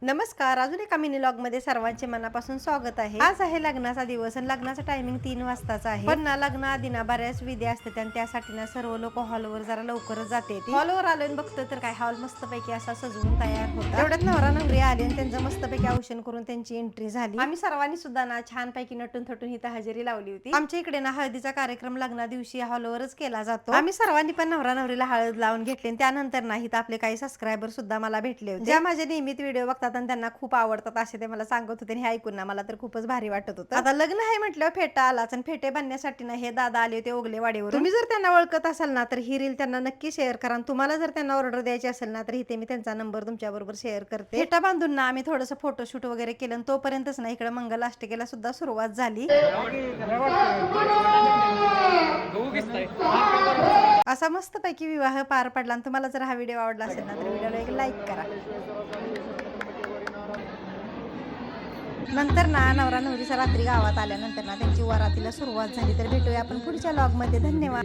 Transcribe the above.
नमस्कार, अजून एका मिनी लॉग मध्ये सर्वांचे मनापासून स्वागत आहे। आज आहे लग्नाचा दिवस आणि लग्नाचा टायमिंग 3 वाजताचा आहे। पण ना लग्न आधी ना बऱ्याच विधी असतात आणि त्यासाठी ना सर्व लोक हॉलवर जरा लवकरच जाते। हॉलवर आलो आणि बघतो तर काय हॉल मस्तपैकी असा सजवून तयार होता। तेवढ्यात नवरा नवरी आले आणि त्यांचं मस्तपैकी औषण करून त्यांची एंट्री झाली। आम्ही सर्वांनी सुद्धा ना छानपैकी नटून थटून ही हजेरी लावली होती। आमच्या इकडे ना हळदीचा कार्यक्रम लग्ना दिवशी हॉलवरच केला जातो। आम्ही सर्वांनी पण नवरा नवरीला हळद लावून घेतली आणि त्यानंतर नाही तर आपले काही सबस्क्रायबर सुद्धा मला भेटले होते, ज्या माझे नियमित व्हिडिओ बघतात आणि त्यांना खूप आवडतात असे ते मला सांगत होते। हे ऐकून ना मला तर खूपच भारी वाटत होतं। आता लग्न आहे म्हटल्यावर फेटा आलाच आणि फेटे बांधण्यासाठी ना हे दादा आले होते ओगलेवाडीवरून। तुम्ही जर त्यांना ओळखत असाल ना तर ही रील त्यांना नक्की शेअर करा। तुम्हाला जर त्यांना ऑर्डर द्यायची असेल ना तर इथे मी त्यांचा नंबर तुमच्या बरोबर शेअर करते। फेटा बांधून ना आम्ही थोडंसं फोटोशूट वगैरे केलं आणि तोपर्यंतच ना इकडे मंगलाष्टकेला सुद्धा सुरुवात झाली। असा मस्तपैकी विवाह पार पडला आणि तुम्हाला जर हा व्हिडिओ आवडला असेल ना तर व्हिडिओला एक लाईक करा। नंतर ना नवरा नवरीचा रात्री गावात आल्यानंतर ना त्यांची वरातीला सुरुवात झाली। तर भेटूया आपण पुढच्या लॉग मध्ये। धन्यवाद।